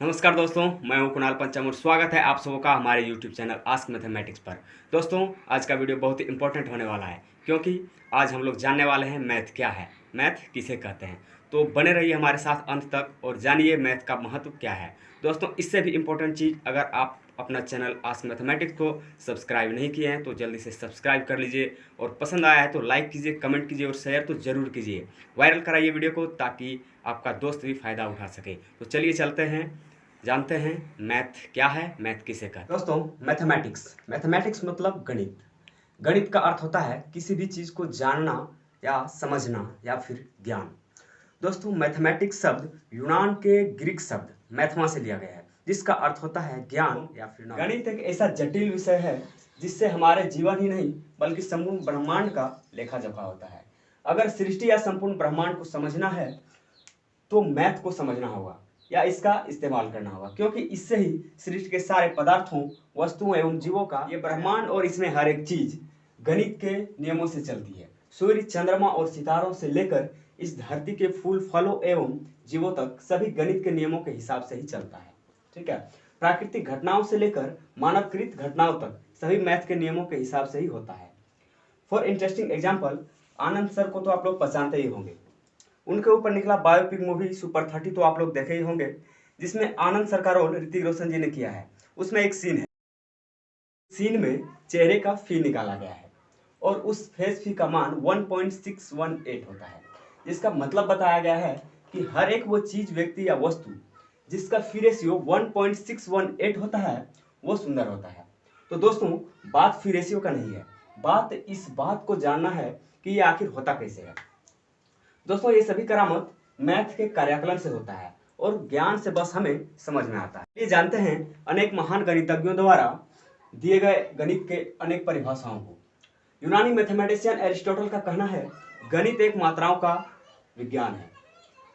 नमस्कार दोस्तों, मैं हूं कुणाल पंचम और स्वागत है आप सबों का हमारे YouTube चैनल आस्क मैथमेटिक्स पर। दोस्तों, आज का वीडियो बहुत ही इंपॉर्टेंट होने वाला है क्योंकि आज हम लोग जानने वाले हैं मैथ क्या है, मैथ किसे कहते हैं। तो बने रहिए हमारे साथ अंत तक और जानिए मैथ का महत्व क्या है। दोस्तों, इससे भी इम्पोर्टेंट चीज़, अगर आप अपना चैनल आस्क मैथमेटिक्स को सब्सक्राइब नहीं किए हैं तो जल्दी से सब्सक्राइब कर लीजिए और पसंद आया है तो लाइक कीजिए, कमेंट कीजिए और शेयर तो ज़रूर कीजिए। वायरल कराइए वीडियो को ताकि आपका दोस्त भी फ़ायदा उठा सके। तो चलिए चलते हैं, जानते हैं मैथ क्या है, मैथ किसे कहते हैं। दोस्तों, मैथमेटिक्स मतलब गणित। गणित का अर्थ होता है किसी भी चीज़ को जानना या समझना या फिर ज्ञान। दोस्तों, मैथमेटिक्स शब्द यूनान के ग्रीक शब्द मैथमा से लिया गया है जिसका अर्थ होता है ज्ञान या फिर नॉलेज। गणित एक ऐसा जटिल विषय है जिससे हमारे जीवन ही नहीं बल्कि संपूर्ण ब्रह्मांड का लेखा जोखा होता है। अगर सृष्टि या संपूर्ण ब्रह्मांड को समझना है तो मैथ को समझना होगा या इसका इस्तेमाल करना होगा, क्योंकि इससे ही सृष्टि के सारे पदार्थों, वस्तुओं एवं जीवों का ये ब्रह्मांड और इसमें हर एक चीज गणित के नियमों से चलती है। सूर्य, चंद्रमा और सितारों से लेकर इस धरती के फूल, फलों एवं जीवों तक सभी गणित के नियमों के हिसाब से ही चलता है। ठीक है। प्राकृतिक घटनाओं से लेकर मानवकृत घटनाओं तक सभी मैथ के नियमों के हिसाब से ही होता है। For interesting example, Anand sir को तो आप लोग पहचानते ही होंगे। उनके ऊपर निकला बायोपिक मूवी सुपर 30 तो आप लोग देखे ही होंगे, जिसमें आनंद सर का रोल ऋतिक रोशन जी ने किया है। उसमें एक सीन है, सीन में चेहरे का फी निकाला गया है और उस फेस फी का मान 1.618 होता है, जिसका मतलब बताया गया है कि हर एक वो चीज, व्यक्ति या वस्तु जिसका फी रेशियो 1.618 होता है वो सुंदर होता है। तो दोस्तों, बात फी रेशियो का नहीं है, बात इस बात को जानना है कि ये आखिर होता कैसे है। दोस्तों, ये सभी करामत मैथ के कार्याकलन से होता है और ज्ञान से बस हमें समझ में आता है। ये जानते हैं अनेक महान गणितज्ञों द्वारा दिए गए गणित के अनेक परिभाषाओं को। यूनानी मैथमेटिशियन एरिस्टोटल का कहना है गणित एक मात्राओं का विज्ञान है।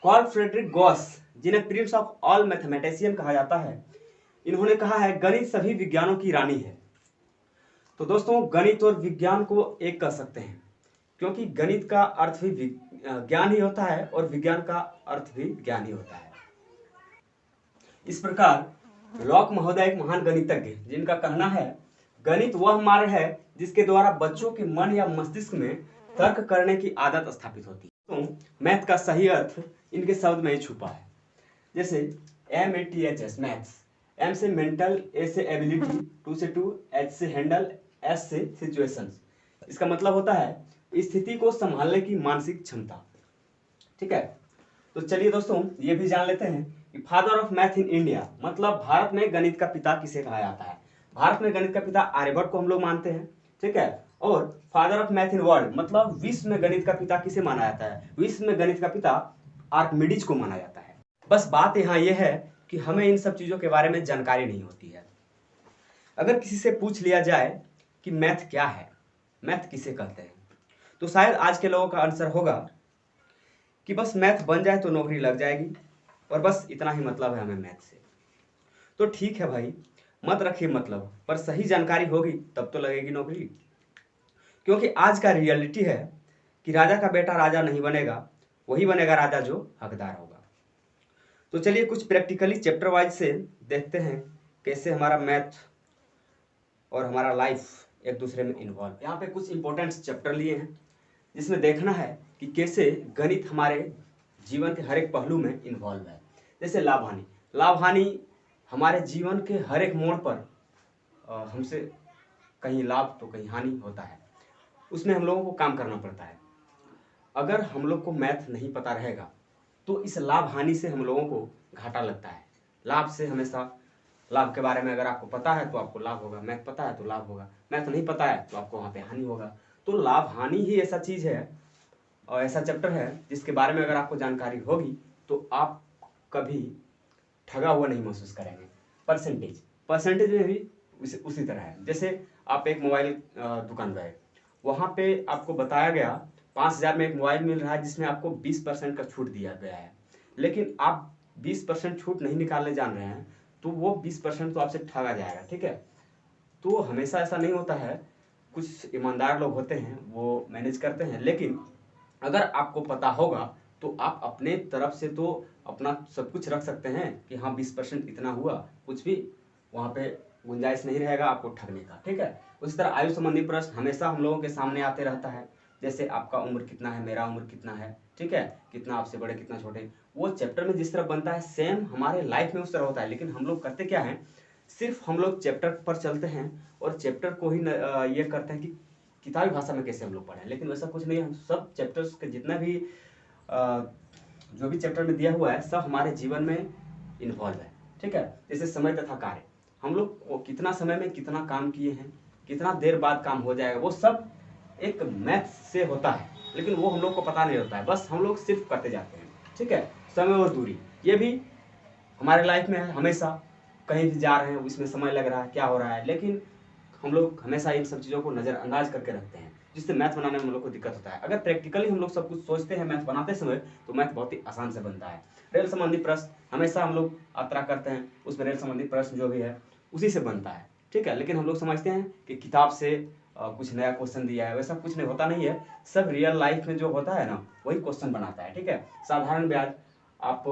कार्ल फ्रेडरिक गॉस, जिन्हें प्रिंस ऑफ ऑल मैथमेटिशियन कहा जाता है, इन्होंने कहा है गणित सभी विज्ञानों की रानी है। तो दोस्तों, गणित और विज्ञान को एक कर सकते हैं क्योंकि गणित का अर्थ भी ज्ञान ही होता है और विज्ञान का अर्थ भी ज्ञान ही होता है। इस प्रकार लॉक महोदय एक महान गणितज्ञ, जिनका कहना है गणित वह मार्ग है जिसके द्वारा बच्चों के मन या मस्तिष्क में तर्क करने की आदत स्थापित होती है। तो मैथ का सही अर्थ इनके शब्द में ही छुपा है। जैसे MATHS मैथ्स, M से मेंटल, A से एबिलिटी, टू H से हैंडल, S से सिचुएशंस। इसका मतलब होता है स्थिति को संभालने की मानसिक क्षमता। ठीक है। तो चलिए दोस्तों, ये भी जान लेते हैं कि father of math in India मतलब भारत में गणित का पिता किसे कहा जाता है। भारत में गणित का पिता आर्यभट्ट को हम लोग मानते हैं। ठीक है। और father of math in world मतलब विश्व में गणित का पिता किसे माना जाता है, विश्व में गणित का पिता आर्किमिडीज को माना जाता है। बस बात यहाँ यह है कि हमें इन सब चीजों के बारे में जानकारी नहीं होती है। अगर किसी से पूछ लिया जाए कि मैथ क्या है, मैथ किसे कहते हैं, तो शायद आज के लोगों का आंसर होगा कि बस मैथ बन जाए तो नौकरी लग जाएगी और बस इतना ही मतलब है हमें मैथ से। तो ठीक है भाई, मत रखिए मतलब, पर सही जानकारी होगी तब तो लगेगी नौकरी। क्योंकि आज का रियलिटी है कि राजा का बेटा राजा नहीं बनेगा, वही बनेगा राजा जो हकदार होगा। तो चलिए कुछ प्रैक्टिकली चैप्टर वाइज से देखते हैं कैसे हमारा मैथ और हमारा लाइफ एक दूसरे में इन्वॉल्व। यहाँ पे कुछ इंपॉर्टेंट चैप्टर लिए हैं जिसमें देखना है कि कैसे गणित हमारे जीवन के हर एक पहलू में इन्वॉल्व है। जैसे लाभ हानि, लाभ हानि हमारे जीवन के हर एक मोड़ पर हमसे कहीं लाभ तो कहीं हानि होता है, उसमें हम लोगों को काम करना पड़ता है। अगर हम लोग को मैथ नहीं पता रहेगा तो इस लाभ हानि से हम लोगों को घाटा लगता है। लाभ से हमेशा, लाभ के बारे में अगर आपको पता है तो आपको लाभ होगा, मैथ पता है तो लाभ होगा, मैथ नहीं पता है तो आपको वहाँ पे हानि होगा। तो लाभ हानि ही ऐसा चीज़ है और ऐसा चैप्टर है जिसके बारे में अगर आपको जानकारी होगी तो आप कभी ठगा हुआ नहीं महसूस करेंगे। परसेंटेज में भी उसी तरह है। जैसे आप एक मोबाइल दुकान गए, वहाँ पे आपको बताया गया 5,000 में एक मोबाइल मिल रहा है जिसमें आपको 20% का छूट दिया गया है, लेकिन आप 20% छूट नहीं निकालने जान रहे हैं तो वो 20% तो आपसे ठगा जाएगा। ठीक है। तो हमेशा ऐसा नहीं होता है, कुछ ईमानदार लोग होते हैं वो मैनेज करते हैं, लेकिन अगर आपको पता होगा तो आप अपने तरफ से तो अपना सब कुछ रख सकते हैं कि हाँ 20% इतना हुआ, कुछ भी वहाँ पे गुंजाइश नहीं रहेगा आपको ठगने का, ठीक है। उसी तरह आयु संबंधी प्रश्न हमेशा हम लोगों के सामने आते रहता है, जैसे आपका उम्र कितना है, मेरा उम्र कितना है, ठीक है, कितना आपसे बड़े कितना छोटे, वो चैप्टर में जिस तरह बनता है सेम हमारे लाइफ में उस तरह होता है। लेकिन हम लोग करते क्या है, सिर्फ हम लोग चैप्टर पर चलते हैं और चैप्टर को ही ये करते हैं कि किताबी भाषा में कैसे हम लोग पढ़ें, लेकिन वैसा कुछ नहीं है। हम सब चैप्टर्स के जितना भी जो भी चैप्टर में दिया हुआ है सब हमारे जीवन में इन्वॉल्व है, ठीक है। जैसे समय तथा कार्य, हम लोग कितना समय में कितना काम किए हैं, कितना देर बाद काम हो जाएगा, वो सब एक मैथ से होता है, लेकिन वो हम लोग को पता नहीं होता है, बस हम लोग सिर्फ करते जाते हैं, ठीक है। समय और दूरी, ये भी हमारे लाइफ में है, हमेशा कहीं भी जा रहे हैं उसमें समय लग रहा है, क्या हो रहा है, लेकिन हम लोग हमेशा इन सब चीज़ों को नज़रअंदाज करके रखते हैं, जिससे मैथ बनाने में हम लोग को दिक्कत होता है। अगर प्रैक्टिकली हम लोग सब कुछ सोचते हैं मैथ बनाते समय, तो मैथ बहुत ही आसान से बनता है। रेल संबंधी प्रश्न हमेशा हम लोग यात्रा करते हैं, उसमें रेल संबंधी प्रश्न जो भी है उसी से बनता है, ठीक है। लेकिन हम लोग समझते हैं कि किताब से कुछ नया क्वेश्चन दिया है, वैसा कुछ नहीं होता, नहीं है। सब रियल लाइफ में जो होता है ना वही क्वेश्चन बनाता है, ठीक है। साधारण ब्याज, आप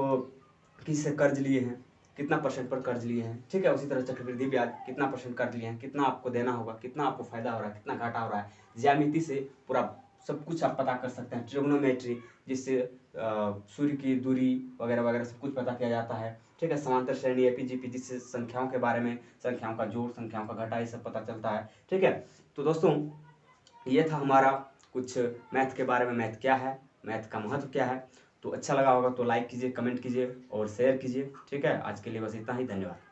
किसी से कर्ज लिए हैं, कितना % पर कर्ज लिए हैं, ठीक है। उसी तरह चक्रवृद्धि ब्याज, कितना % कर्ज लिए हैं, कितना आपको देना होगा, कितना आपको फायदा हो रहा है, कितना घाटा हो रहा है। ज्यामिति से पूरा सब कुछ आप पता कर सकते हैं। ट्रिग्नोमेट्री, जिससे सूर्य की दूरी वगैरह वगैरह सब कुछ पता किया जाता है, ठीक है। समांतर श्रेणी एपीजीपी, जिससे संख्याओं के बारे में, संख्याओं का जोड़, संख्याओं का घटा, ये सब पता चलता है, ठीक है। तो दोस्तों ये था हमारा कुछ मैथ के बारे में, मैथ क्या है, मैथ का महत्व क्या है। तो अच्छा लगा होगा तो लाइक कीजिए, कमेंट कीजिए और शेयर कीजिए, ठीक है। आज के लिए बस इतना ही, धन्यवाद।